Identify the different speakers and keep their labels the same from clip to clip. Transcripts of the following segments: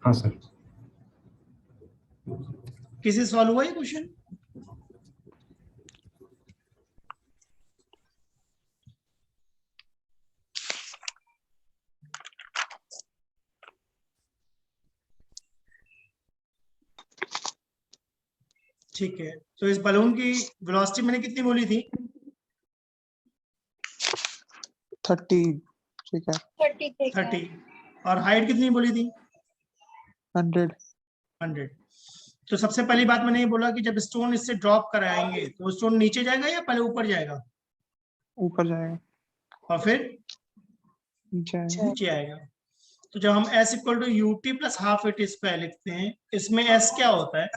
Speaker 1: हाँ सर।
Speaker 2: किसी सॉल्व हुआ ये क्वेश्चन? ठीक है, तो इस बलून की वेलोसिटी मैंने कितनी बोली थी?
Speaker 3: 30, ठीक है।
Speaker 2: 30। और हाइट कितनी बोली थी?
Speaker 3: 100।
Speaker 2: 100। तो सबसे पहली बात मैंने ये बोला कि जब स्टोन इससे ड्रॉप कराएंगे तो स्टोन नीचे जाएगा या पहले ऊपर जाएगा?
Speaker 3: ऊपर जाएगा।
Speaker 2: और फिर
Speaker 3: नीचे आएगा।
Speaker 2: नीचे आएगा। तो जब हम s equal to u t plus half at square लिखते हैं, इसमें s क्या होता है?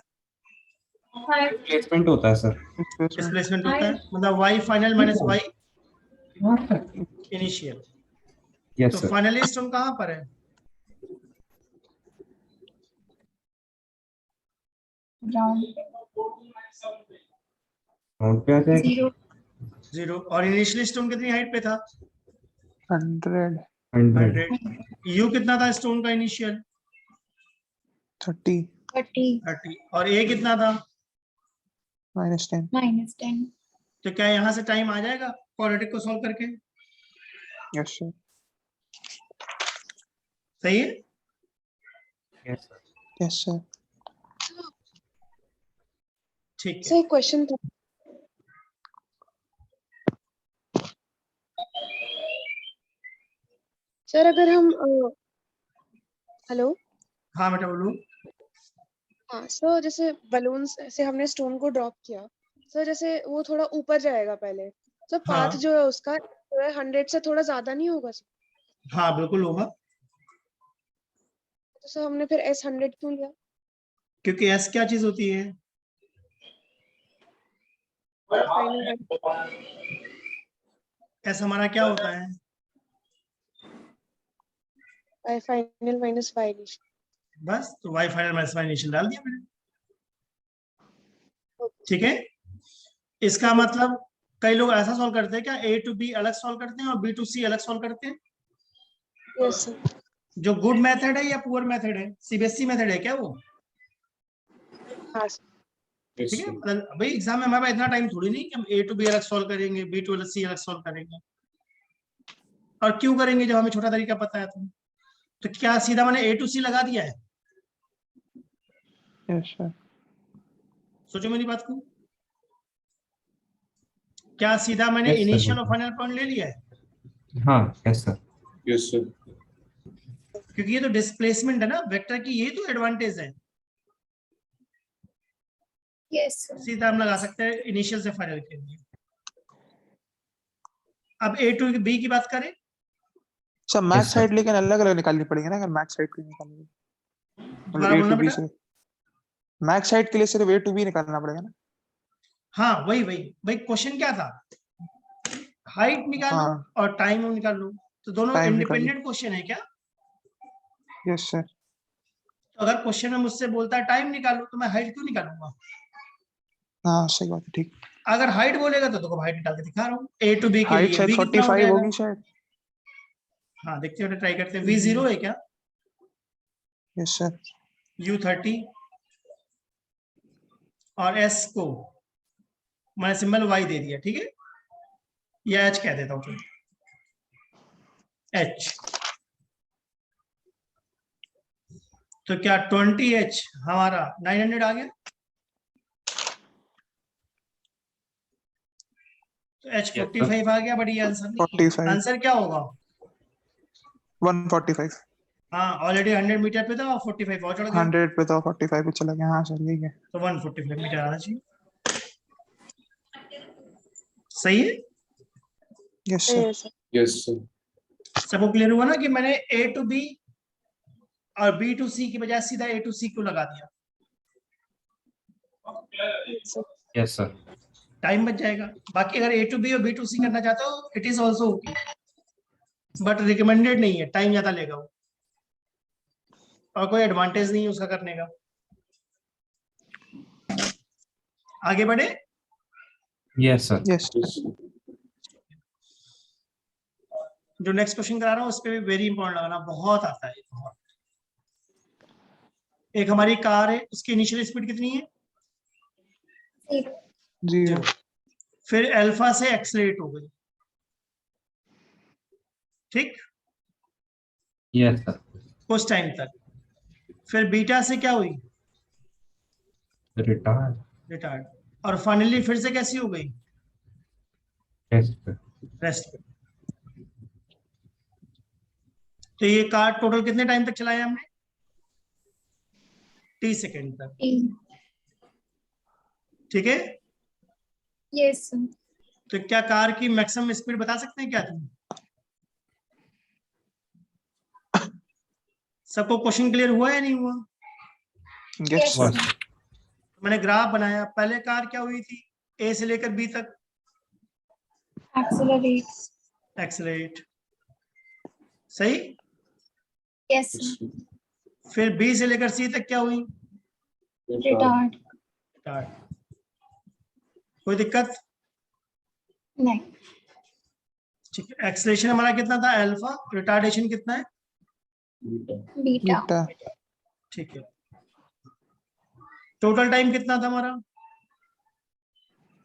Speaker 1: डिस्प्लेसमेंट होता है सर।
Speaker 2: डिस्प्लेसमेंट होता है, मतलब y final minus y initial.
Speaker 1: Yes
Speaker 2: तो
Speaker 1: सर।
Speaker 2: फाइनली स्टोन कहाँ पर है?
Speaker 1: राउंड पे आ जाएगा।
Speaker 2: 0। और इनिशियल स्टोन कितनी हाइट पे था?
Speaker 3: 100।
Speaker 1: 100।
Speaker 2: u कितना था स्टोन का इनिशियल?
Speaker 3: 30
Speaker 2: 30। और a कितना था?
Speaker 3: -10।
Speaker 2: तो क्या यहाँ से टाइम आ जाएगा क्वाड्रेटिक को सॉल्व करके?
Speaker 3: Yes sir.
Speaker 2: सही है।
Speaker 1: Yes sir.
Speaker 3: Yes sir.
Speaker 2: ठीक है।
Speaker 4: सर क्वेश्चन था। सर अगर हम हेलो।
Speaker 2: हाँ बेटा बोलूँ।
Speaker 4: हाँ सर, जैसे बलून से हमने स्टोन को ड्रॉप किया सर, जैसे वो थोड़ा ऊपर जाएगा पहले, सर पाथ
Speaker 2: हाँ
Speaker 4: जो है उसका जो है 100 से थोड़ा ज्यादा नहीं होगा सर?
Speaker 2: हाँ बिल्कुल होगा,
Speaker 4: तो सर हमने फिर S100 क्यों लिया?
Speaker 2: क्योंकि s क्या चीज होती है?
Speaker 4: फाइनल
Speaker 2: s हमारा क्या होता है?
Speaker 4: Final minus y initial.
Speaker 2: बस, तो y final minus y initial डाल दिया मैंने। ठीक है। इसका मतलब कई लोग ऐसा सॉल्व करते हैं क्या, a टू b अलग सॉल्व करते हैं और b टू c अलग सॉल्व करते हैं?
Speaker 4: Yes sir.
Speaker 2: जो गुड मेथड है या पुअर मेथड है? सीबीएसई मेथड है क्या वो?
Speaker 4: हाँ सर।
Speaker 2: ठीक है, मतलब भाई एग्जाम में हमारे पास इतना टाइम थोड़ी नहीं कि हम a टू b अलग सॉल्व करेंगे, b टू c अलग सॉल्व करेंगे। और क्यों करेंगे जब हमें छोटा तरीका पता है तो क्या सीधा मैंने a टू c लगा दिया है?
Speaker 3: Yes sir.
Speaker 2: सोचो मेरी बात को, क्या सीधा मैंने
Speaker 1: Yes, sir,
Speaker 2: इनिशियल और
Speaker 1: बिल्कुल।
Speaker 2: फाइनल पॉइंट ले लिया है?
Speaker 1: हाँ यस सर।
Speaker 5: Yes sir.
Speaker 2: क्योंकि ये तो डिस्प्लेसमेंट है ना वेक्टर की, ये तो एडवांटेज है।
Speaker 4: Yes sir.
Speaker 2: सीधा हम लगा सकते हैं इनिशियल से फाइनल के लिए। अब a टू b की बात करें,
Speaker 3: sir max
Speaker 1: Yes, sir.
Speaker 3: Side लेकिन अलग अलग निकालनी पड़ेगी ना, अगर मैक्स साइड के लिए निकालेंगे
Speaker 2: दोबारा
Speaker 3: A
Speaker 2: बोलना
Speaker 3: to B
Speaker 2: बेटा।
Speaker 3: से। मैक्स साइड के लिए सिर्फ A to B निकालना पड़ेगा ना।
Speaker 2: हाँ वही वही वही क्वेश्चन क्या था, हाइट निकालो
Speaker 3: हाँ
Speaker 2: और टाइम निकाल लो। तो दोनों
Speaker 3: टाइम निकालो।
Speaker 2: इंडिपेंडेंट क्वेश्चन है क्या?
Speaker 3: Yes sir.
Speaker 2: तो अगर क्वेश्चन में मुझसे बोलता है टाइम निकालो तो मैं हाइट क्यों निकालूंगा?
Speaker 3: हाँ सही बात है, ठीक।
Speaker 2: अगर हाइट बोलेगा तो देखो हाइट निकाल के दिखा रहा हूँ a टू b के
Speaker 3: हाइट
Speaker 2: लिए।
Speaker 3: शायद
Speaker 2: b कितना हो
Speaker 3: 45
Speaker 2: जाएगा?
Speaker 3: होगी शायद।
Speaker 2: हाँ देखते हैं, ट्राई करते हैं। v 0 है क्या?
Speaker 3: Yes sir.
Speaker 2: u 30 और s को मैंने सिंबल y दे दिया, ठीक है, या h कह देता हूँ चलो, h। तो क्या 20h हमारा 900 आ गया? तो h
Speaker 1: Yes,
Speaker 2: 45 आ गया, बट ये आंसर नहीं है।
Speaker 3: 45
Speaker 2: आंसर क्या होगा?
Speaker 3: 145।
Speaker 2: हाँ ऑलरेडी 100 मीटर पे था और 45 और चढ़ गया,
Speaker 3: 100 पे तो 45 पे चला गया। हाँ सर यही है।
Speaker 2: तो 145 मीटर आना चाहिए। सही है।
Speaker 3: Yes sir.
Speaker 4: Sir.
Speaker 5: Yes sir.
Speaker 2: सबको क्लियर हुआ ना कि मैंने a टू b और b टू c की बजाय सीधा a टू c क्यों लगा दिया?
Speaker 1: Yes sir.
Speaker 2: टाइम बच जाएगा। बाकी अगर a टू b और b टू c करना चाहते हो it is also okay, but recommended नहीं है, टाइम ज्यादा लेगा वो, और कोई एडवांटेज नहीं है उसका करने का। आगे बढ़े।
Speaker 1: Yes sir.
Speaker 3: Yes sir.
Speaker 2: जो नेक्स्ट क्वेश्चन करा रहा हूँ उस पर भी वेरी इंपॉर्टेंट लगाना, बहुत आता है बहुत। एक हमारी कार है, उसकी इनिशियल स्पीड कितनी है?
Speaker 3: 0
Speaker 2: फिर अल्फा से एक्सलेट हो गई, ठीक,
Speaker 1: Yes, sir.
Speaker 2: कुछ टाइम तक। फिर बीटा से क्या हुई?
Speaker 1: Retard.
Speaker 2: रिटार्ड। और फाइनली फिर से कैसी हो गई?
Speaker 1: Yes, sir.
Speaker 2: रेस्ट पे। तो ये कार टोटल कितने टाइम तक चलाया हमने? टी सेकेंड तक, ठीक है।
Speaker 6: यस
Speaker 2: तो क्या कार की मैक्सिमम स्पीड बता सकते हैं क्या तुम? सबको क्वेश्चन क्लियर हुआ या नहीं हुआ?
Speaker 3: Yes
Speaker 1: Was.
Speaker 3: सर
Speaker 2: मैंने ग्राफ बनाया, पहले कार क्या हुई थी? ए से लेकर बी तक
Speaker 6: एक्सेलरेट
Speaker 2: एक्सलेट, सही।
Speaker 6: यस
Speaker 2: फिर बी से लेकर सी तक क्या हुई?
Speaker 6: Retard
Speaker 2: retard. कोई दिक्कत?
Speaker 6: नहीं
Speaker 2: ठीक है। एक्सलेशन हमारा कितना था? अल्फा। रिटार्डेशन कितना है?
Speaker 6: बीटा
Speaker 3: बीटा
Speaker 2: ठीक है। टोटल टाइम कितना था हमारा?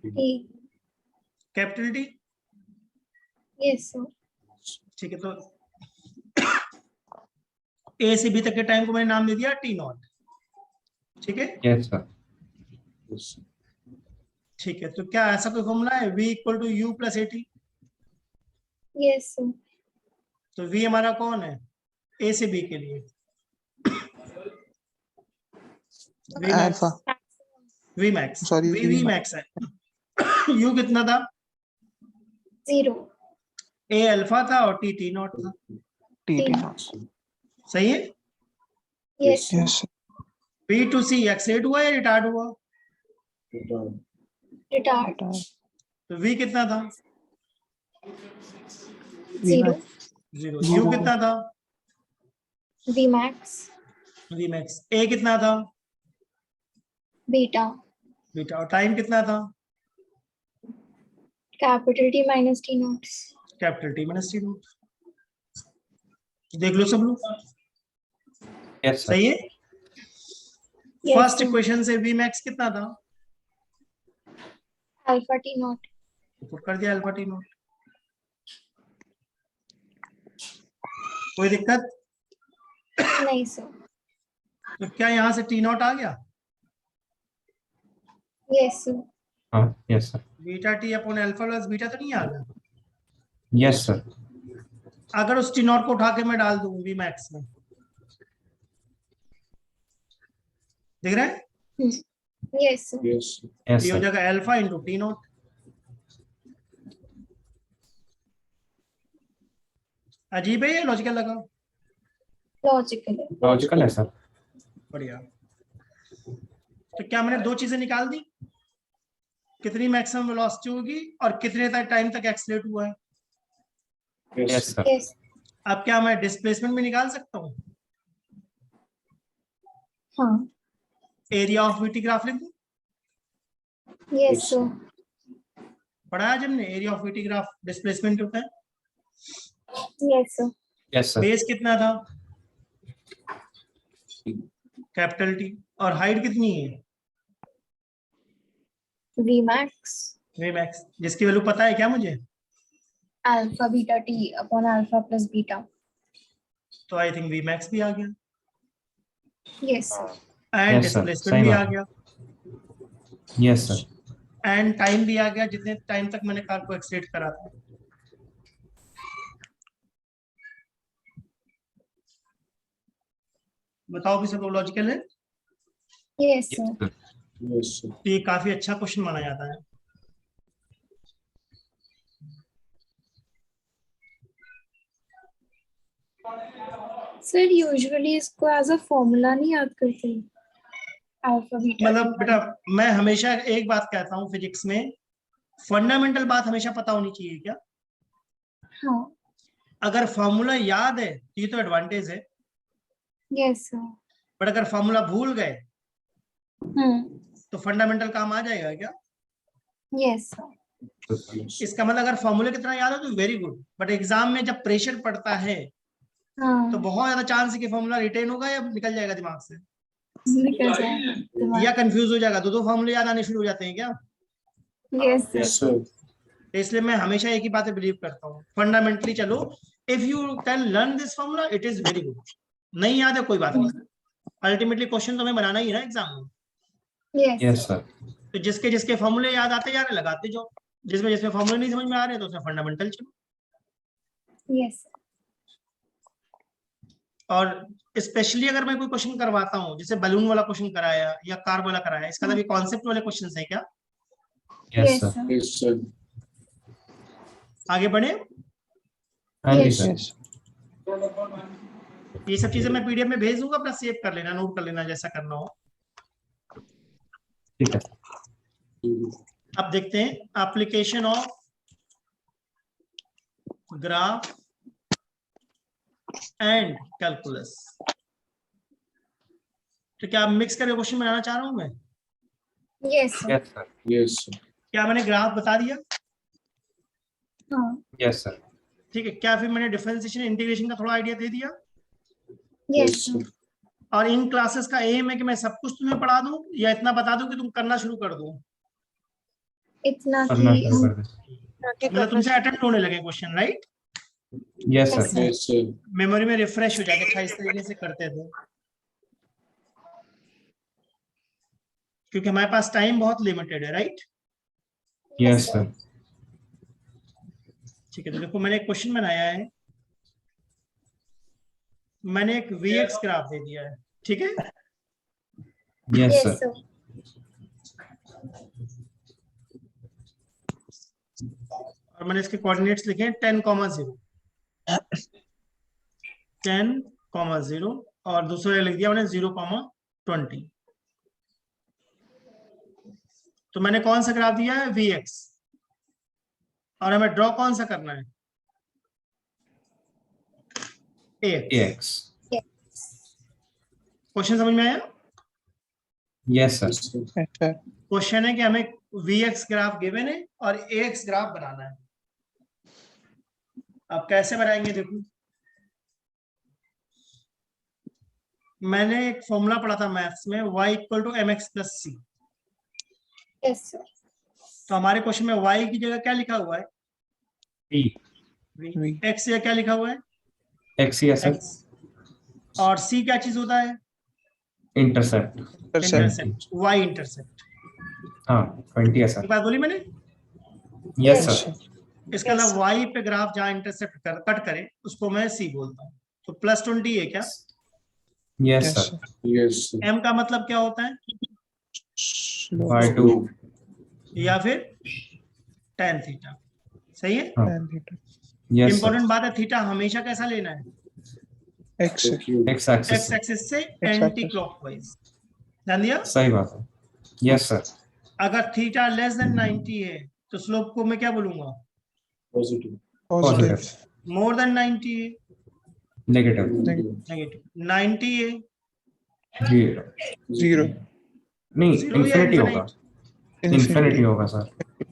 Speaker 6: टी
Speaker 2: कैपिटल टी,
Speaker 6: यस
Speaker 2: ठीक है। तो ए से बी तक के टाइम को मैंने नाम दे दिया टी नॉट, ठीक है।
Speaker 1: Yes, sir.
Speaker 2: ठीक है, तो क्या ऐसा कोई फॉर्मूला है v equal to u plus a t?
Speaker 6: Yes
Speaker 2: तो v हमारा कौन है ए से बी के लिए?
Speaker 3: Alpha
Speaker 2: v max,
Speaker 3: Sorry,
Speaker 2: v
Speaker 3: V
Speaker 2: max है। u कितना था?
Speaker 6: 0
Speaker 2: a अल्फा था और t टी नॉट था,
Speaker 3: टी टी
Speaker 2: सही है।
Speaker 6: Yes
Speaker 3: yes
Speaker 2: b to c एक्सेट हुआ या रिटार्ड हुआ?
Speaker 6: रिटार्ड
Speaker 2: तो v कितना था?
Speaker 6: 0
Speaker 2: 0। u कितना था?
Speaker 6: V max
Speaker 2: v max. a कितना था?
Speaker 6: Beta
Speaker 2: beta. और टाइम कितना था?
Speaker 6: Capital T minus t naughts
Speaker 2: capital T minus t naught. देख लो सब लोग,
Speaker 1: Yes, sir.
Speaker 2: सही है।
Speaker 6: Yes,
Speaker 2: first
Speaker 6: sir.
Speaker 2: इक्वेशन से v मैक्स कितना था?
Speaker 6: अल्फा टी नॉट
Speaker 2: पुट कर दिया अल्फा टी नॉट। कोई दिक्कत?
Speaker 6: नहीं सर
Speaker 2: तो क्या यहाँ से टी नॉट आ गया?
Speaker 6: Yes sir
Speaker 1: Yes, sir.
Speaker 2: Beta T upon alpha plus beta तो नहीं आ गया?
Speaker 1: Yes, sir.
Speaker 2: अगर उस टी नॉट को उठा के मैं डाल दूं वी मैक्स में, दिख रहा है?
Speaker 6: Yes sir
Speaker 5: Yes.
Speaker 1: Yes,
Speaker 2: ये हो
Speaker 1: sir.
Speaker 2: जाएगा अल्फा इंटू टी नॉट। अजीब है या लॉजिकल लगा?
Speaker 6: लॉजिकल है
Speaker 1: Logical है, sir.
Speaker 2: बढ़िया। तो क्या मैंने दो चीजें निकाल दी? कितनी मैक्सिमम वेलोसिटी होगी और कितने टाइम तक एक्सलेट हुआ है।
Speaker 1: Yes, sir.
Speaker 6: यस
Speaker 2: अब क्या मैं डिस्प्लेसमेंट भी निकाल सकता हूँ?
Speaker 6: हाँ
Speaker 2: एरिया ऑफ वीटी ग्राफ लिख दूं?
Speaker 6: यस सर
Speaker 2: पढ़ा आज हमने area of VT graph displacement होता है।
Speaker 6: Yes sir
Speaker 1: Yes, sir.
Speaker 2: Base कितना था? Capital T. और हाइट कितनी है?
Speaker 6: वी मैक्स
Speaker 2: वी मैक्स, जिसकी वैल्यू पता है क्या मुझे?
Speaker 6: Alpha beta T upon alpha plus beta
Speaker 2: तो आई थिंक वी मैक्स भी आ गया
Speaker 6: yes sir
Speaker 2: and
Speaker 1: Yes, sir.
Speaker 2: Displacement
Speaker 1: सही
Speaker 2: भी आ
Speaker 1: बात है।
Speaker 2: गया
Speaker 1: Yes, sir.
Speaker 2: एंड टाइम भी आ गया, जितने टाइम तक मैंने कार को एक्सलेट करा था। बताओ भी सब लॉजिकल है?
Speaker 6: Yes
Speaker 1: Yes,
Speaker 6: sir
Speaker 1: sir.
Speaker 5: Yes, sir.
Speaker 2: तो ये काफी अच्छा क्वेश्चन माना जाता है।
Speaker 6: सर यूजुअली इसको एज अ फॉर्मूला नहीं याद करते अल्फा बीटा
Speaker 2: मतलब बेटा मैं हमेशा एक बात कहता हूँ फिजिक्स में, फंडामेंटल बात हमेशा पता होनी चाहिए क्या?
Speaker 6: हाँ
Speaker 2: अगर फॉर्मूला याद है तो ये तो एडवांटेज है,
Speaker 6: यस सर
Speaker 2: बट अगर फॉर्मूला भूल गए तो फंडामेंटल काम आ जाएगा क्या?
Speaker 6: Yes sir
Speaker 5: Yes.
Speaker 2: इसका मतलब अगर फॉर्मूले कितना याद हो तो वेरी गुड, बट एग्जाम में जब प्रेशर पड़ता है तो
Speaker 6: हाँ
Speaker 2: बहुत ज्यादा चांस है कि फॉर्मूला रिटेन होगा या निकल जाएगा दिमाग से।
Speaker 6: निकल जाएगा दिमाग।
Speaker 2: या कंफ्यूज हो जाएगा, दो फॉर्मूले याद आने शुरू हो जाते हैं क्या?
Speaker 6: Yes sir.
Speaker 5: Yes, sir.
Speaker 2: तो इसलिए मैं हमेशा एक ही बात बिलीव करता हूँ फंडामेंटली। चलो, if you can learn this formula it is very good. नहीं याद है कोई बात नहीं, अल्टीमेटली क्वेश्चन तो हमें बनाना ही है ना एग्जाम में।
Speaker 6: Yes
Speaker 1: Yes, sir.
Speaker 2: तो जिसके जिसके फॉर्मूले याद आते जा रहे लगाते जाओ, जिसमें जिसमें फॉर्मूले नहीं समझ में आ रहे तो उसमें फंडामेंटल चलो।
Speaker 6: यस
Speaker 2: और स्पेशली अगर मैं कोई क्वेश्चन करवाता हूँ, जैसे बलून वाला क्वेश्चन कराया या कार वाला कराया, इसका मतलब कॉन्सेप्ट वाले क्वेश्चन है क्या?
Speaker 1: Yes,
Speaker 6: yes
Speaker 1: sir.
Speaker 6: Sir.
Speaker 5: Yes, sir.
Speaker 2: आगे बढ़े।
Speaker 1: हाँ जी
Speaker 6: Yes.
Speaker 1: सर।
Speaker 3: Yes.
Speaker 2: ये सब चीजें मैं पीडीएफ में भेज दूंगा, अपना सेव कर लेना, नोट कर लेना, जैसा करना हो।
Speaker 1: ठीक है।
Speaker 2: अब देखते हैं application of graph and calculus. तो क्या मिक्स करके क्वेश्चन बनाना चाह रहा हूं मैं?
Speaker 6: Yes sir.
Speaker 1: Yes, sir.
Speaker 5: Yes, sir.
Speaker 2: क्या मैंने ग्राफ बता दिया?
Speaker 6: हाँ।
Speaker 1: Yes, sir.
Speaker 2: ठीक है। क्या फिर मैंने डिफरेंशिएशन इंटीग्रेशन का थोड़ा आइडिया दे दिया?
Speaker 6: Yes
Speaker 5: Yes,
Speaker 6: sir.
Speaker 5: sir.
Speaker 2: और इन क्लासेस का एम है कि मैं सब कुछ तुम्हें पढ़ा दूं या इतना बता दूं कि तुम करना शुरू कर दो?
Speaker 6: इतना
Speaker 1: करना
Speaker 6: कि
Speaker 1: शुरू कर दे।
Speaker 2: मतलब तुमसे अटेम्प्ट होने लगे question, right?
Speaker 1: Yes, sir.
Speaker 6: Yes,
Speaker 5: Yes, sir.
Speaker 2: Memory में रिफ्रेश हो जाए। अच्छा, इस तरीके से करते थे क्योंकि हमारे पास टाइम बहुत लिमिटेड है, राइट?
Speaker 1: Yes, sir.
Speaker 2: ठीक है। तो देखो, मैंने एक क्वेश्चन बनाया है, मैंने एक वीएक्स ग्राफ दे दिया है, ठीक है?
Speaker 1: Yes,
Speaker 6: yes
Speaker 1: sir.
Speaker 6: सर।
Speaker 2: और मैंने इसके कोऑर्डिनेट्स लिखे हैं 10,0 10,0 और दूसरा लिख दिया मैंने 0,20। तो मैंने कौन सा ग्राफ दिया है? वीएक्स। और हमें ड्रॉ कौन सा करना है? AX।
Speaker 1: AX.
Speaker 2: क्वेश्चन समझ में आया?
Speaker 1: Yes, sir.
Speaker 5: Yes, sir.
Speaker 3: Yes, sir.
Speaker 2: Question है कि हमें वीएक्स ग्राफ गिवन है और AX ग्राफ बनाना है। अब कैसे बनाएंगे देखो, मैंने एक फॉर्मूला पढ़ा था मैथ्स में, y = mx + c।
Speaker 6: Yes sir.
Speaker 2: तो हमारे क्वेश्चन में y की जगह क्या लिखा हुआ है?
Speaker 1: V.
Speaker 3: V.
Speaker 2: x या क्या लिखा हुआ है?
Speaker 1: X, yes, sir.
Speaker 2: x। और c क्या चीज होता है?
Speaker 1: Intercept.
Speaker 3: Intercept.
Speaker 2: Intercept, y intercept.
Speaker 1: हाँ, 20 है
Speaker 2: एक
Speaker 1: सर।
Speaker 2: बात बोली मैंने?
Speaker 1: Yes,
Speaker 3: Yes,
Speaker 1: sir.
Speaker 3: sir.
Speaker 2: इसका मतलब y पे ग्राफ जहाँ इंटरसेप्ट कट करे उसको मैं c बोलता हूँ। तो +20 है क्या?
Speaker 1: Yes,
Speaker 3: Yes,
Speaker 1: sir.
Speaker 3: sir.
Speaker 5: Yes, sir.
Speaker 2: m का मतलब क्या होता है?
Speaker 3: Slow.
Speaker 1: Y2.
Speaker 2: या फिर tan थीटा। सही है?
Speaker 1: हाँ.
Speaker 3: And theta.
Speaker 1: Yes, sir.
Speaker 2: Important बात है, थीटा हमेशा कैसा लेना है?
Speaker 3: X.
Speaker 5: Thank you.
Speaker 1: X axis.
Speaker 2: x axis से
Speaker 3: X-axis.
Speaker 2: Anti clockwise. ध्यान दिया?
Speaker 1: सही बात है। Yes, sir.
Speaker 2: अगर थीटा <90 है तो स्लोप को मैं क्या बोलूंगा?
Speaker 5: Positive.
Speaker 3: Positive.
Speaker 1: Positive.
Speaker 2: More than 90 है,
Speaker 1: Negative.
Speaker 5: Negative.
Speaker 2: नेगेटिव। 90 है,
Speaker 1: Zero.
Speaker 3: Zero.
Speaker 1: नहीं,
Speaker 2: Zero या
Speaker 1: infinity होगा। Infinity होगा सर।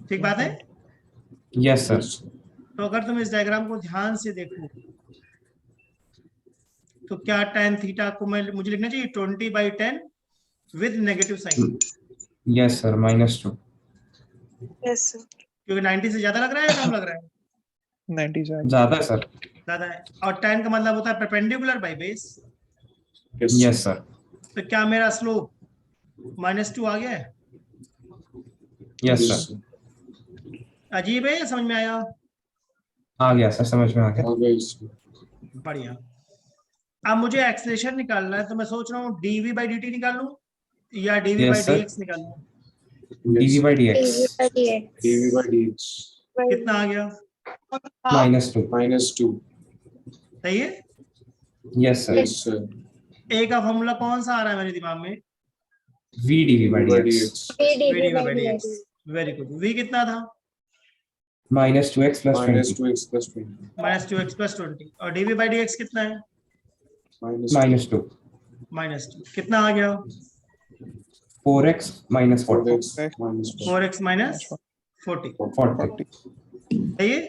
Speaker 2: ठीक बात है?
Speaker 1: Yes, sir.
Speaker 5: Yes, sir.
Speaker 2: तो अगर तुम इस डायग्राम को ध्यान से देखो तो क्या tan थीटा को मुझे लिखना चाहिए 20/10 with negative sign,
Speaker 1: Yes, sir. -2.
Speaker 4: Yes sir.
Speaker 2: क्योंकि 90 से ज्यादा लग रहा है या कम लग रहा है?
Speaker 3: 90
Speaker 1: ज्यादा है सर।
Speaker 2: ज्यादा है। और tan का मतलब होता है perpendicular by base.
Speaker 5: Yes,
Speaker 1: Yes, sir.
Speaker 2: तो क्या मेरा स्लोप -2 आ गया है?
Speaker 1: Yes,
Speaker 5: Yes,
Speaker 1: sir.
Speaker 5: sir.
Speaker 2: अजीब है या समझ में आया?
Speaker 1: आ गया सर, समझ में आ गया।
Speaker 5: Okay, sir.
Speaker 2: बढ़िया। अब मुझे एक्सेलरेशन निकालना है तो मैं सोच रहा हूँ dv/dt निकाल लूं या dv/dx निकाल लूं?
Speaker 5: Yes, sir.
Speaker 1: dv/dx.
Speaker 5: dv/dx.
Speaker 2: कितना आ गया?
Speaker 1: -2.
Speaker 5: -2.
Speaker 2: सही है?
Speaker 1: Yes, sir.
Speaker 5: Yes, sir.
Speaker 2: a का फॉर्मूला कौन सा आ रहा है मेरे दिमाग में?
Speaker 1: v dv/dx.
Speaker 2: dv/dx। Very good. v कितना था?
Speaker 1: -2x + 20.
Speaker 5: -2x + 20.
Speaker 2: -2x + 20। और dv/dx कितना है?
Speaker 1: -2.
Speaker 2: -2। कितना आ गया?
Speaker 1: 4x - 40.
Speaker 5: 4x -
Speaker 2: 4x - 40।
Speaker 1: 40.
Speaker 2: सही है?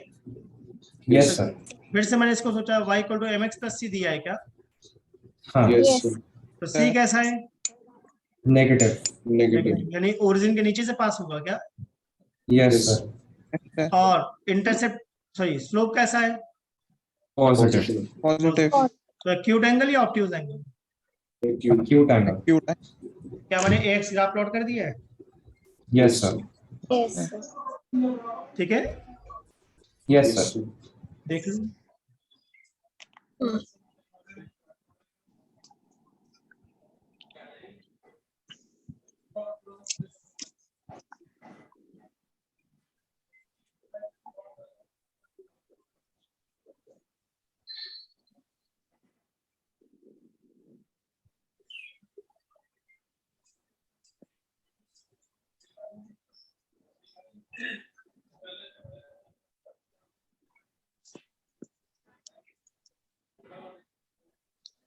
Speaker 1: Yes, sir.
Speaker 2: फिर से मैंने इसको सोचा y = mx + c दिया है क्या?
Speaker 1: हाँ.
Speaker 5: Yes, sir.
Speaker 2: तो c कैसा है?
Speaker 1: नेगेटिव।
Speaker 5: Negative.
Speaker 2: यानी ओरिजिन के नीचे से पास होगा क्या?
Speaker 1: Yes
Speaker 5: Yes.
Speaker 1: सर।
Speaker 2: और इंटरसेप्ट सॉरी स्लोप कैसा है?
Speaker 1: पॉजिटिव।
Speaker 5: Positive.
Speaker 3: पॉजिटिव
Speaker 2: तो एक्यूट एंगल या obtuse angle?
Speaker 5: Acute.
Speaker 1: Acute angle.
Speaker 3: Cute है
Speaker 2: क्या मैंने एक्स ग्राफ प्लॉट कर दिया है?
Speaker 1: Yes sir.
Speaker 6: Yes, sir.
Speaker 2: ठीक है,
Speaker 1: यस
Speaker 5: Yes,
Speaker 1: सर।
Speaker 5: sir.
Speaker 2: देख लो।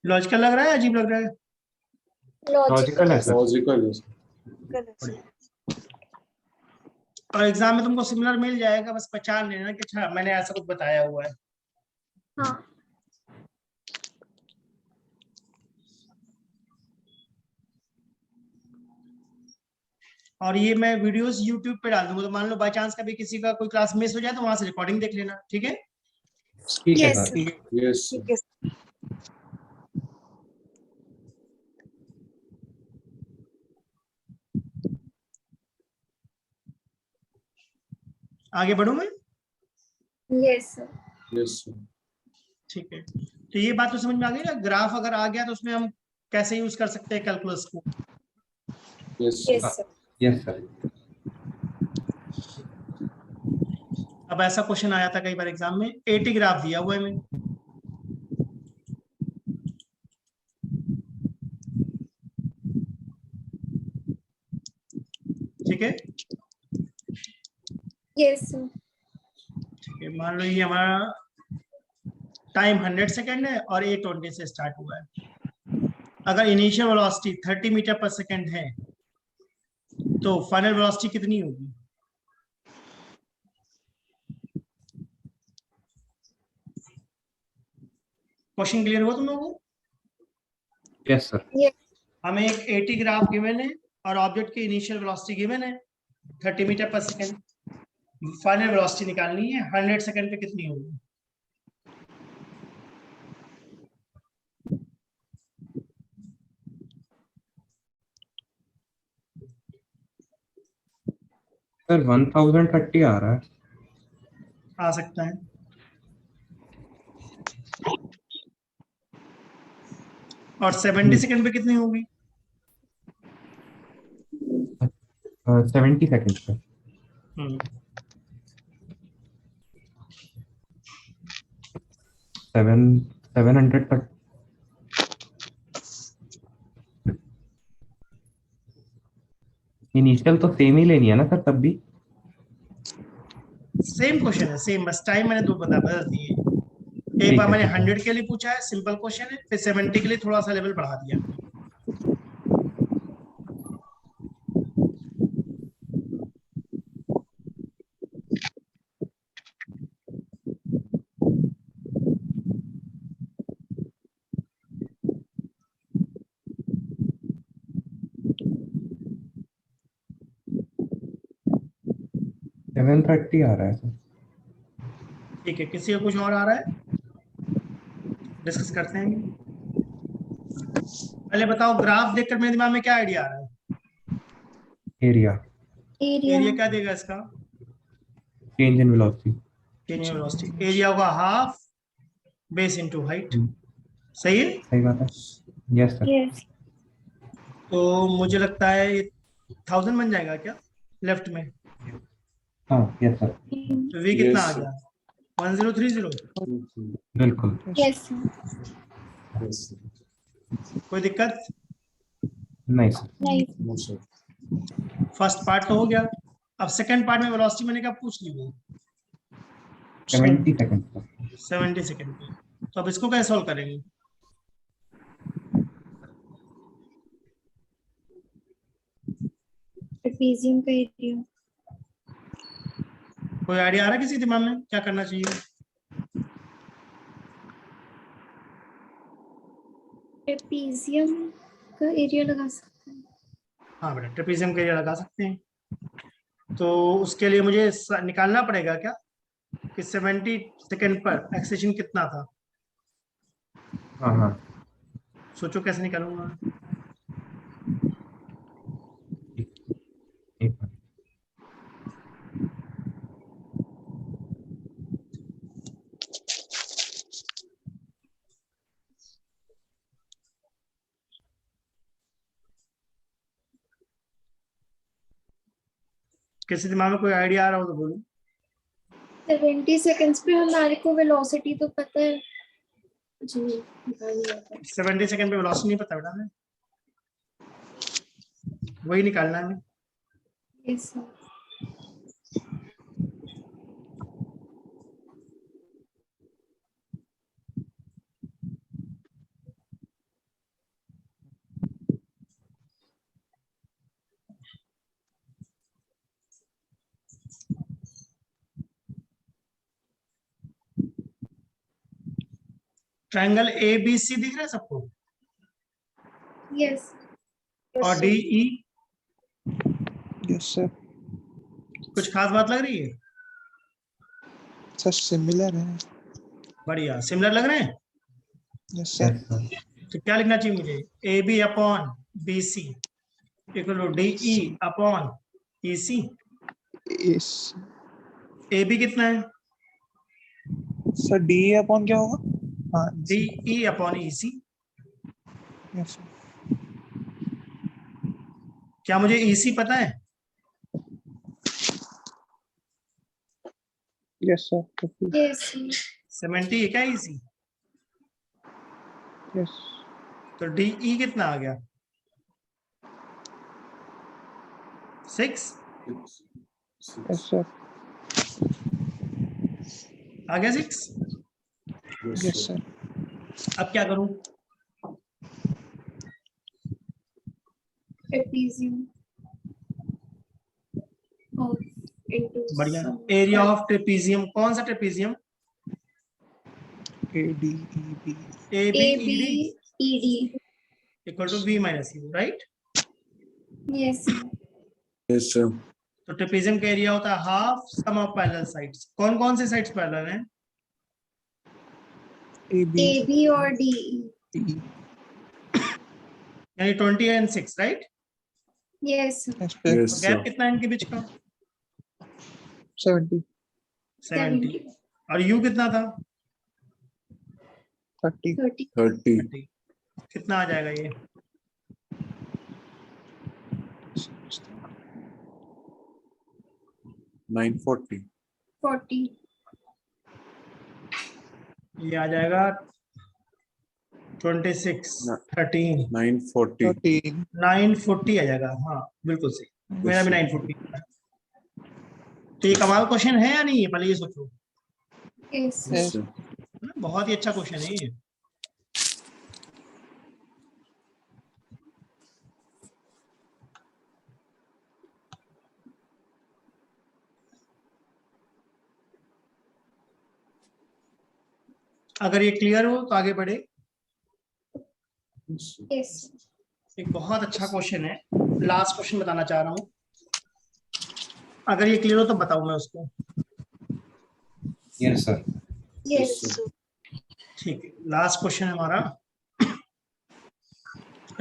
Speaker 2: लॉजिकल लग रहा है, अजीब लग रहा है?
Speaker 1: लॉजिकल है सर।
Speaker 5: Logical is.
Speaker 2: और एग्जाम में तुमको सिमिलर मिल जाएगा, बस पहचान लेना कि अच्छा मैंने ऐसा कुछ बताया हुआ है।
Speaker 6: हाँ.
Speaker 2: और ये मैं वीडियोस यूट्यूब पे डाल दूंगा, तो मान लो बाय चांस कभी किसी का कोई क्लास मिस हो जाए तो वहां से रिकॉर्डिंग देख लेना, ठीक है?
Speaker 1: ठीक है
Speaker 6: Yes,
Speaker 1: sir.
Speaker 6: sir.
Speaker 5: Yes, sir.
Speaker 2: आगे बढ़ूं मैं?
Speaker 6: Yes, sir.
Speaker 5: Yes, sir.
Speaker 2: ठीक है, तो ये बात तो समझ में आ गई ना, ग्राफ अगर आ गया तो उसमें हम कैसे यूज कर सकते हैं कैलकुलस को?
Speaker 5: Yes, sir.
Speaker 6: Yes, sir.
Speaker 1: Yes sir.
Speaker 2: अब ऐसा क्वेश्चन आया था कई बार एग्जाम में, एटी ग्राफ दिया हुआ है हमें, ठीक है?
Speaker 6: Yes, sir.
Speaker 2: ठीक है, मान लो ये हमारा टाइम 100 सेकेंड है और 820 से स्टार्ट हुआ है। अगर इनिशियल वेलोसिटी 30 मीटर पर सेकेंड है तो फाइनल वेलोसिटी कितनी होगी? क्वेश्चन क्लियर हुआ तुम लोगों को?
Speaker 1: Yes sir.
Speaker 2: हमें एक 80 ग्राफ गिवन है और ऑब्जेक्ट की इनिशियल वेलोसिटी गिवन है 30 मीटर पर सेकेंड। फाइनल वेलोसिटी निकालनी है 100 सेकेंड पे कितनी होगी?
Speaker 1: सर 1030 आ रहा है।
Speaker 2: आ सकता है। और 70 सेकेंड पे कितनी होगी?
Speaker 1: 70 सेकंड पे
Speaker 2: हम्म,
Speaker 1: 700 तक। इनिशियल तो सेम ही लेनी है ना सर तब भी?
Speaker 2: सेम क्वेश्चन है, सेम, बस टाइम मैंने दो बदल दिए। एक
Speaker 1: ठीक
Speaker 2: बार
Speaker 1: है,
Speaker 2: मैंने
Speaker 1: ठीक है।
Speaker 2: 100 के लिए पूछा है, सिंपल क्वेश्चन है, फिर 70 के लिए थोड़ा सा लेवल बढ़ा दिया।
Speaker 1: सेवन 30 आ रहा है सर।
Speaker 2: ठीक है, किसी का कुछ और आ रहा है? डिस्कस करते हैं। पहले बताओ, ग्राफ देखकर मेरे दिमाग में क्या आइडिया आ रहा है?
Speaker 1: एरिया।
Speaker 6: Area.
Speaker 2: एरिया क्या देगा इसका?
Speaker 1: Change in velocity.
Speaker 2: Change in velocity. Area होगा हाफ बेस इनटू हाइट, सही है?
Speaker 1: सही बात है। Yes sir.
Speaker 6: Yes.
Speaker 2: तो मुझे लगता है 1000 बन जाएगा क्या लेफ्ट में?
Speaker 1: हाँ यस सर।
Speaker 2: तो वी कितना
Speaker 5: Yes,
Speaker 2: आ गया? 1030।
Speaker 5: Mhm.
Speaker 1: बिल्कुल।
Speaker 6: Yes, sir.
Speaker 5: Yes, sir.
Speaker 2: कोई दिक्कत?
Speaker 1: नहीं sir.
Speaker 6: Nice.
Speaker 5: No, sir.
Speaker 2: First part तो हो गया। अब सेकंड पार्ट में वेलोसिटी मैंने क्या पूछ ली वो
Speaker 1: 70 सेकंड सर।
Speaker 2: 70 सेकंड पे, तो अब इसको कैसे सॉल्व करेंगे?
Speaker 6: Trapezium का area.
Speaker 2: कोई आइडिया आ रहा है किसी दिमाग में क्या करना चाहिए?
Speaker 6: Trapezium का area लगा सकते हैं.
Speaker 2: हाँ बेटा ट्रेपेजियम का एरिया लगा सकते हैं। तो उसके लिए मुझे निकालना पड़ेगा क्या कि 70 सेकेंड पर एक्सेशन कितना था।
Speaker 1: हाँ हाँ
Speaker 2: सोचो कैसे निकालूंगा।
Speaker 1: एक मिनट।
Speaker 2: किसी दिमाग में कोई आइडिया आ रहा हो तो बोलो।
Speaker 6: 70 सेकेंड्स पे हमारे को वेलोसिटी तो पता है। जी निकाल लिया था।
Speaker 2: 70 सेकेंड पे वेलोसिटी नहीं पता बेटा हमें, वही निकालना है हमें।
Speaker 6: Yes sir.
Speaker 2: Triangle A B C दिख रहा है सबको,
Speaker 6: यस
Speaker 2: और डी ई
Speaker 3: यस सर।
Speaker 2: कुछ खास बात लग रही है?
Speaker 3: सर सिमिलर है।
Speaker 2: बढ़िया, सिमिलर लग रहे हैं।
Speaker 3: Yes sir.
Speaker 1: Yes sir.
Speaker 2: तो क्या लिखना चाहिए मुझे, A B upon B C equal to D E upon E C.
Speaker 3: Yes
Speaker 2: A B कितना है?
Speaker 3: सर डी अपॉन क्या होगा? हाँ
Speaker 2: D E upon E C.
Speaker 3: Yes sir.
Speaker 2: क्या मुझे ई सी पता है?
Speaker 3: Yes sir.
Speaker 6: यस
Speaker 2: 70 है क्या ई सी?
Speaker 3: यस
Speaker 2: तो डी ई कितना आ गया? 6।
Speaker 3: Yes sir.
Speaker 2: आ गया 6।
Speaker 3: Yes sir.
Speaker 2: अब क्या करूं?
Speaker 6: ट्रेपेजियम ऑफ इनटू
Speaker 2: बढ़िया। एरिया ऑफ ट्रेपेजियम, कौन सा trapezium?
Speaker 3: A D E B.
Speaker 2: A B
Speaker 6: A
Speaker 2: E
Speaker 6: B
Speaker 2: D
Speaker 6: E D.
Speaker 2: Equal to b minus u, right?
Speaker 6: Yes
Speaker 5: Yes, sir.
Speaker 2: तो trapezium का area होता है half sum of parallel sides. कौन कौन से sides parallel हैं?
Speaker 3: A B
Speaker 6: A B और D
Speaker 3: E.
Speaker 2: यानी 20 and 6, right?
Speaker 6: Yes
Speaker 3: yes sir.
Speaker 5: Yes,
Speaker 2: gap
Speaker 5: sir.
Speaker 2: कितना है इनके बीच का?
Speaker 3: 70
Speaker 2: 70। और यू कितना था?
Speaker 3: 30
Speaker 6: 30
Speaker 5: 30.
Speaker 2: 30। कितना आ जाएगा ये?
Speaker 5: 940.
Speaker 6: 40
Speaker 2: ये आ जाएगा 26
Speaker 5: ना।
Speaker 2: 13
Speaker 5: 940.
Speaker 3: 13
Speaker 2: 940 आ जाएगा। हाँ बिल्कुल सही, मेरा भी
Speaker 5: sir.
Speaker 2: 940। तो ये कमाल क्वेश्चन है या नहीं है, पहले ये सोचो।
Speaker 6: Yes
Speaker 5: Yes, sir.
Speaker 2: बहुत ही अच्छा क्वेश्चन है ये। अगर ये क्लियर हो तो आगे बढ़े।
Speaker 5: Yes, sir.
Speaker 6: यस
Speaker 2: एक बहुत अच्छा क्वेश्चन है, लास्ट क्वेश्चन बताना चाह रहा हूँ। अगर ये क्लियर हो तो बताऊं मैं उसको।
Speaker 1: Yes sir.
Speaker 6: यस
Speaker 2: ठीक है, लास्ट क्वेश्चन है हमारा,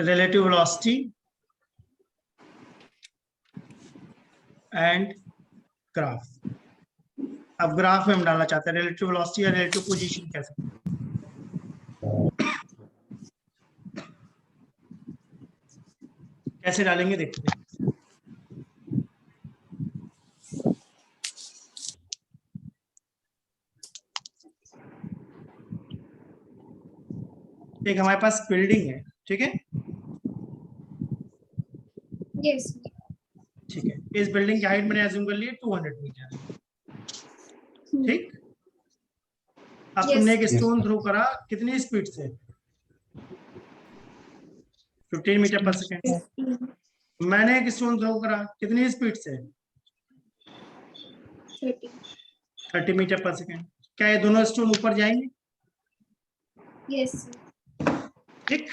Speaker 2: रिलेटिव वेलोसिटी एंड ग्राफ। अब ग्राफ में हम डालना चाहते हैं रिलेटिव वेलोसिटी या रिलेटिव पोजीशन कह सकते हैं। कैसे डालेंगे देखते हैं। एक हमारे पास बिल्डिंग है, ठीक है?
Speaker 6: यस
Speaker 2: ठीक है, इस बिल्डिंग की हाइट मैंने अज्यूम कर ली 200 मीटर, ठीक? अब
Speaker 6: Yes.
Speaker 2: तुमने एक स्टोन थ्रो करा, कितनी स्पीड से? 15 मीटर पर सेकेंड। मैंने एक स्टोन थ्रो करा, कितनी स्पीड से? 30 मीटर पर सेकेंड। क्या ये दोनों स्टोन ऊपर जाएंगे?
Speaker 6: यस
Speaker 2: ठीक,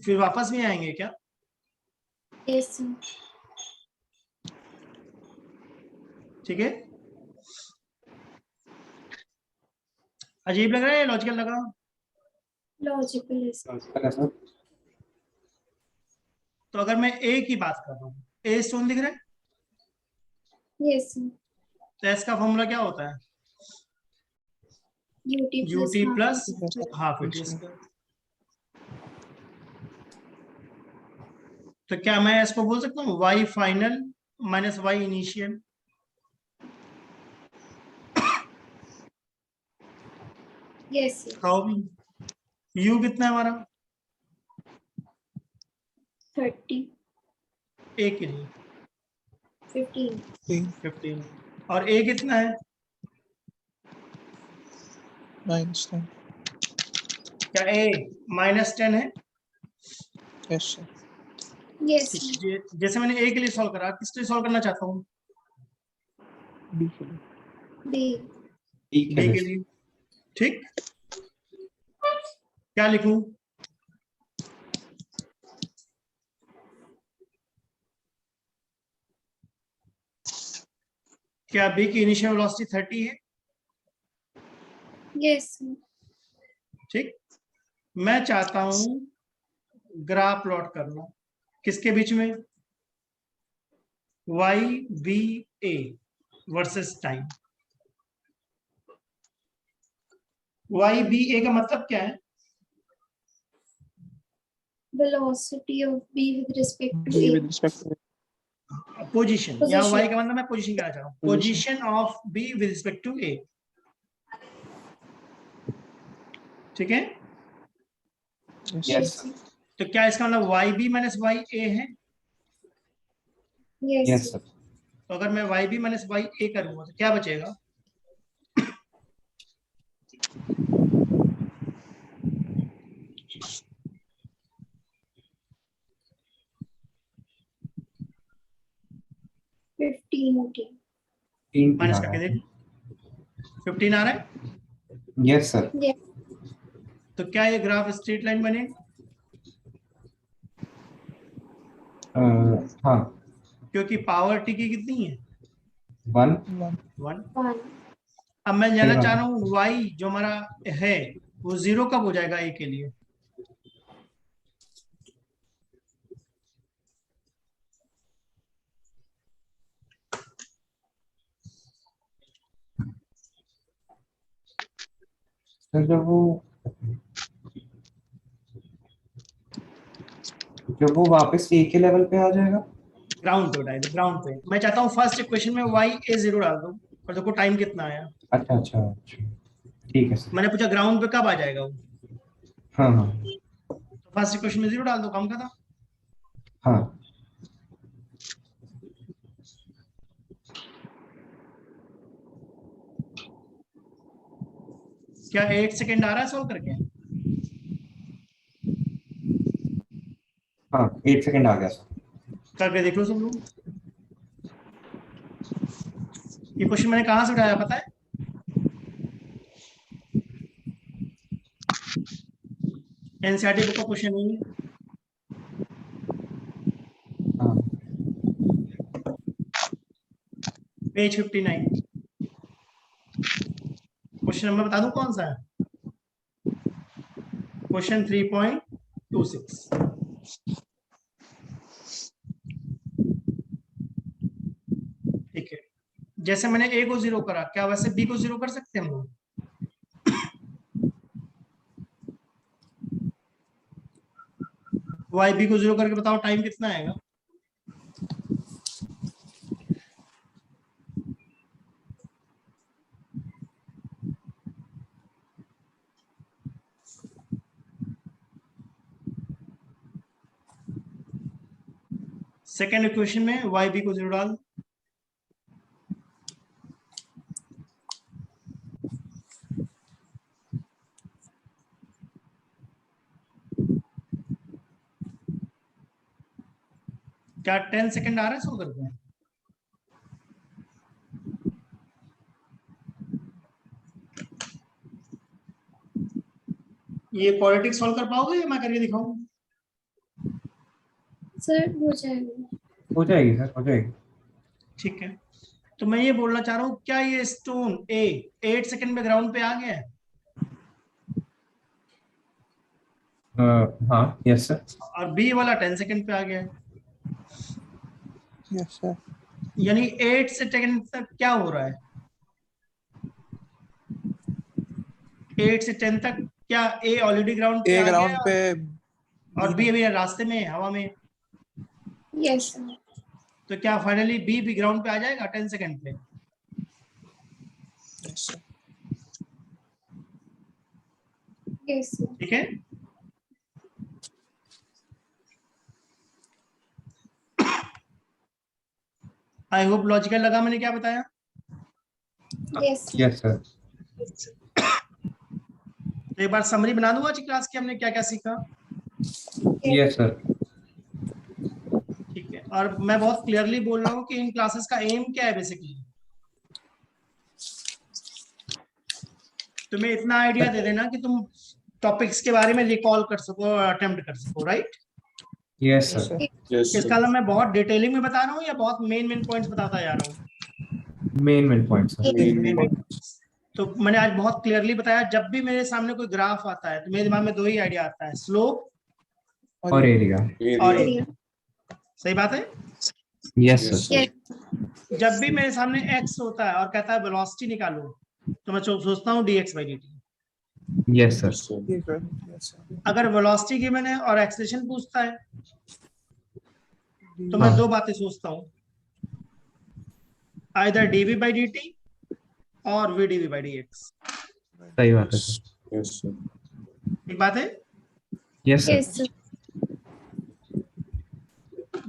Speaker 2: फिर वापस भी आएंगे क्या?
Speaker 6: Yes, sir.
Speaker 2: ठीक है, अजीब लग रहा है या लॉजिकल लग रहा है?
Speaker 6: Logical is.
Speaker 5: सर
Speaker 2: तो अगर मैं ए की बात कर रहा हूँ, ए स्टोन दिख रहा है,
Speaker 6: Yes, sir.
Speaker 2: तो एस का फॉर्मूला क्या होता है?
Speaker 6: UT plus
Speaker 2: u t
Speaker 6: half
Speaker 2: plus
Speaker 6: it.
Speaker 2: Half it square. तो क्या मैं इसको बोल सकता हूँ y final minus y initial?
Speaker 6: Yes, sir.
Speaker 2: कहो भी, यू कितना है हमारा
Speaker 6: 30,
Speaker 2: ए के लिए?
Speaker 6: 15.
Speaker 2: 15। और ए कितना है?
Speaker 3: -10.
Speaker 2: क्या ए -10 है?
Speaker 3: Yes, sir.
Speaker 6: Yes, sir.
Speaker 2: जैसे मैंने ए के लिए सॉल्व करा, किसके लिए सॉल्व करना चाहता हूँ?
Speaker 3: B के लिए.
Speaker 6: B.
Speaker 2: बी के लिए। ठीक, क्या लिखूं? क्या बी की इनिशियल वेलोसिटी 30 है?
Speaker 6: Yes, sir.
Speaker 2: ठीक, मैं चाहता हूं ग्राफ प्लॉट करना, किसके बीच में? Y B A versus time. Y B A का मतलब क्या है?
Speaker 6: Velocity of B with respect to
Speaker 3: B
Speaker 6: A.
Speaker 3: with respect to
Speaker 2: position, या
Speaker 6: Position.
Speaker 2: वाई का मतलब मैं पोजीशन कहना चाह रहा हूँ, position of B with respect to A. ठीक है,
Speaker 3: Yes,
Speaker 6: Yes,
Speaker 3: sir.
Speaker 6: sir.
Speaker 2: तो क्या इसका मतलब वाई बी माइनस वाई ए है?
Speaker 6: Yes, sir.
Speaker 2: तो अगर मैं वाई बी माइनस वाई ए करूंगा तो क्या बचेगा? माइनस करके देख, 15 आ रहा है।
Speaker 5: Yes sir.
Speaker 6: Yes.
Speaker 2: तो क्या ये ग्राफ स्ट्रेट लाइन बनेगा?
Speaker 5: हाँ
Speaker 2: क्योंकि पावर टी की कितनी है?
Speaker 5: 1
Speaker 2: 1।
Speaker 6: 1.
Speaker 2: अब मैं जानना
Speaker 5: सही बात
Speaker 2: चाह
Speaker 5: है।
Speaker 2: रहा हूँ वाई जो हमारा है वो 0 कब हो जाएगा ए के लिए?
Speaker 5: सर जब वो वापस ए के लेवल पे आ जाएगा।
Speaker 2: ग्राउंड पे उठाए, ग्राउंड पे। मैं चाहता हूँ फर्स्ट इक्वेशन में वाई ए 0 डाल दो और देखो टाइम कितना आया।
Speaker 5: अच्छा अच्छा अच्छा ठीक है सर।
Speaker 2: मैंने पूछा ग्राउंड पे कब आ जाएगा वो,
Speaker 5: हाँ हाँ
Speaker 2: तो फर्स्ट इक्वेशन में 0 डाल दो, काम खत्म।
Speaker 5: हाँ
Speaker 2: क्या 8 सेकेंड आ रहा है सॉल्व करके?
Speaker 5: हाँ 8 सेकंड आ गया सर।
Speaker 2: करके देख लो सब लोग। ये क्वेश्चन मैंने कहां से उठाया पता है? एनसीईआरटी बुक का क्वेश्चन नहीं है।
Speaker 5: हाँ
Speaker 2: पेज 59। क्वेश्चन नंबर बता दूं कौन सा है? क्वेश्चन 3.26। ठीक है, जैसे मैंने ए को 0 करा, क्या वैसे बी को 0 कर सकते हैं हम लोग? वाई बी को 0 करके बताओ टाइम कितना आएगा? सेकेंड इक्वेशन में वाई बी को 0 डाल, क्या 10 सेकेंड आ रहा है सो करके? ये क्वाड्रेटिक सॉल्व कर पाओगे या मैं करके दिखाऊं?
Speaker 6: सर हो जाएगा।
Speaker 5: हो जाएगी सर, हो जाएगी।
Speaker 2: ठीक है, तो मैं ये बोलना चाह रहा हूँ, क्या ये स्टोन ए 8 सेकंड में ग्राउंड पे आ गया है?
Speaker 5: हाँ, यस सर।
Speaker 2: और बी वाला 10 सेकंड पे आ गया है,
Speaker 3: यस सर।
Speaker 2: यानी 8 सेकंड तक क्या हो रहा है? 8 से 10 तक क्या ए ऑलरेडी ग्राउंड पे
Speaker 3: ए
Speaker 2: आ गया
Speaker 3: ग्राउंड
Speaker 2: है
Speaker 3: पे
Speaker 2: और बी अभी रास्ते में है, हवा में?
Speaker 6: Yes sir.
Speaker 2: तो क्या फाइनली बी भी ग्राउंड पे आ जाएगा 10 सेकंड पे?
Speaker 3: Yes sir.
Speaker 6: Yes sir.
Speaker 2: ठीक है, आई होप लॉजिकल लगा मैंने क्या बताया।
Speaker 6: Yes sir.
Speaker 5: Yes sir.
Speaker 2: तो एक बार समरी बना दूं आज की क्लास की हमने क्या क्या सीखा।
Speaker 5: Yes sir.
Speaker 2: ठीक है, और मैं बहुत क्लियरली बोल रहा हूँ कि इन क्लासेस का एम क्या है बेसिकली। तुम्हें इतना आइडिया दे देना कि तुम टॉपिक्स के बारे में रिकॉल कर सको और अटेम्प्ट कर सको, right?
Speaker 5: Yes
Speaker 3: yes
Speaker 5: sir.
Speaker 3: Sir.
Speaker 2: इसका मतलब मैं बहुत डिटेलिंग में बता रहा हूँ या बहुत मेन पॉइंट्स बताता जा रहा हूँ?
Speaker 5: Main point sir.
Speaker 2: मेन। तो मैंने आज बहुत क्लियरली बताया, जब भी मेरे सामने कोई ग्राफ आता है तो मेरे दिमाग में दो ही आइडिया आता है, स्लोप
Speaker 5: और एरिया।
Speaker 2: और एरिया। सही बात है।
Speaker 5: Yes sir.
Speaker 6: यस
Speaker 2: जब भी मेरे सामने x होता है और कहता है वेलोसिटी निकालो, तो मैं सोचता हूँ dx by dt।
Speaker 5: Yes sir.
Speaker 3: Yes sir.
Speaker 2: अगर वेलोसिटी गिवन है और एक्सेलरेशन पूछता है तो मैं
Speaker 5: हाँ।
Speaker 2: दो बातें सोचता हूँ, आइदर dv by dt और vdv by dx।
Speaker 5: सही बात है सर।
Speaker 3: Yes sir.
Speaker 2: एक बात है।
Speaker 5: Yes sir.
Speaker 6: Yes sir.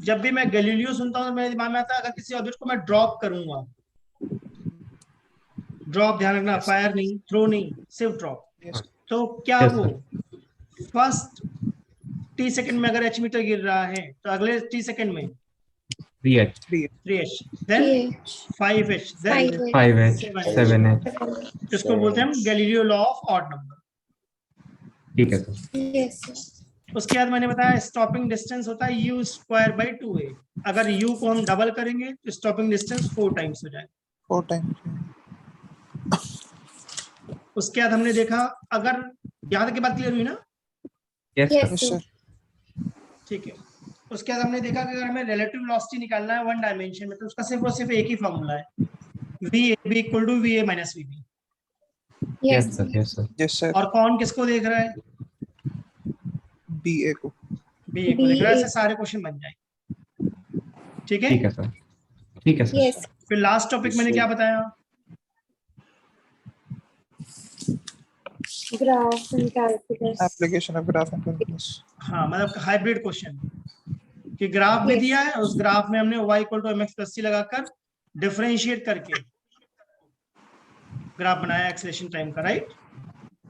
Speaker 2: जब भी मैं गैलीलियो सुनता हूँ तो मेरे दिमाग में आता है अगर किसी ऑब्जेक्ट को मैं ड्रॉप करूंगा, ड्रॉप ध्यान रखना, फायर नहीं, थ्रो नहीं, सिर्फ ड्रॉप,
Speaker 3: यस
Speaker 2: तो क्या
Speaker 5: Yes,
Speaker 2: वो फर्स्ट t सेकंड में अगर h मीटर गिर रहा है तो अगले t सेकंड में
Speaker 5: 3h
Speaker 2: 3h, then 5h, then
Speaker 5: 5h
Speaker 2: 7h।
Speaker 5: 7h।
Speaker 2: इसको बोलते हैं हम Galileo law of odd number.
Speaker 5: ठीक है सर।
Speaker 6: Yes sir.
Speaker 2: उसके बाद मैंने बताया स्टॉपिंग डिस्टेंस होता है u स्क्वायर बाई 2a। अगर u को हम डबल करेंगे तो स्टॉपिंग डिस्टेंस 4 टाइम्स हो जाएगा।
Speaker 3: 4 टाइम्स।
Speaker 2: उसके बाद हमने देखा, अगर यहाँ तक की बात क्लियर हुई ना?
Speaker 5: Yes
Speaker 6: yes
Speaker 5: sir.
Speaker 3: Yes
Speaker 6: sir.
Speaker 3: Sir.
Speaker 2: ठीक है, उसके बाद हमने देखा कि अगर हमें रिलेटिव वेलोसिटी निकालना है वन डायमेंशन में तो उसका सिर्फ और सिर्फ एक ही फॉर्मूला है, VAB equal to VA minus VB।
Speaker 5: Yes
Speaker 6: yes
Speaker 5: sir.
Speaker 6: Sir.
Speaker 5: Yes sir.
Speaker 3: Yes sir.
Speaker 2: और कौन किसको देख रहा है?
Speaker 3: BA को।
Speaker 2: BA को देख रहा है। ऐसे
Speaker 6: BA।
Speaker 2: सारे क्वेश्चन बन जाएंगे। ठीक है,
Speaker 5: ठीक है सर। ठीक है सर।
Speaker 6: यस।
Speaker 2: फिर लास्ट टॉपिक मैंने क्या बताया?
Speaker 6: Graph and calculus.
Speaker 3: Application of graph and calculus.
Speaker 2: हाँ, मतलब हाइब्रिड क्वेश्चन कि ग्राफ भी
Speaker 6: Yes.
Speaker 2: दिया है, उस ग्राफ में हमने y equal to mx plus c लगाकर डिफरेंशिएट करके ग्राफ बनाया एक्सेलरेशन टाइम का, right?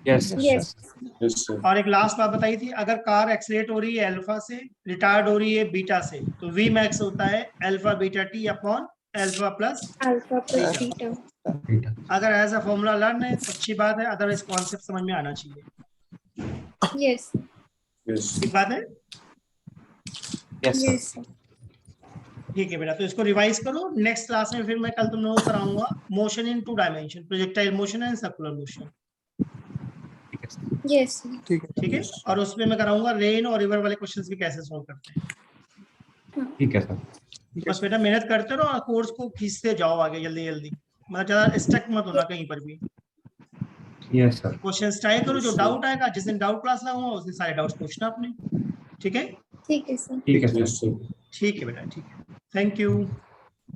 Speaker 5: Yes sir.
Speaker 6: Yes.
Speaker 3: Yes sir.
Speaker 2: और एक लास्ट बात बताई थी, अगर कार एक्सेलरेट हो रही है अल्फा से, रिटार्ड हो रही है बीटा से, तो v मैक्स होता है alpha beta t upon alpha plus
Speaker 6: alpha plus
Speaker 2: beta.
Speaker 6: Beta.
Speaker 5: ठीक है।
Speaker 2: अगर ऐसा फॉर्मूला लर्न है तो अच्छी बात है, अदरवाइज कॉन्सेप्ट समझ में आना चाहिए।
Speaker 6: यस।
Speaker 2: ठीक बात है।
Speaker 5: Yes sir.
Speaker 6: Yes sir.
Speaker 2: ठीक है बेटा, तो इसको रिवाइज करो। नेक्स्ट क्लास में फिर मैं कल तुम लोगों को कराऊंगा motion in 2 dimension, projectile motion and circular motion.
Speaker 5: ठीक है सर।
Speaker 6: Yes sir.
Speaker 3: ठीक है।
Speaker 2: ठीक है, और उसमें मैं कराऊंगा रेन और रिवर वाले क्वेश्चंस भी कैसे सॉल्व करते हैं।
Speaker 5: ठीक है सर।
Speaker 2: तो बस बेटा मेहनत करते रहो और कोर्स को खींचते जाओ आगे जल्दी जल्दी, मतलब ज्यादा स्टक मत होना कहीं पर भी।
Speaker 5: Yes sir.
Speaker 2: क्वेश्चंस ट्राई करो, जो डाउट आएगा जिस दिन डाउट क्लास लगाऊंगा उस दिन सारे डाउट्स पूछना अपने। ठीक है।
Speaker 6: ठीक है सर।
Speaker 5: ठीक है सर।
Speaker 2: ठीक है बेटा, ठीक है, thank you.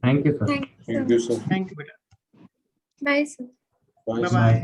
Speaker 5: Thank you sir.
Speaker 6: Thank you sir.
Speaker 2: Thank you बेटा,
Speaker 6: बाय सर।
Speaker 2: Bye bye.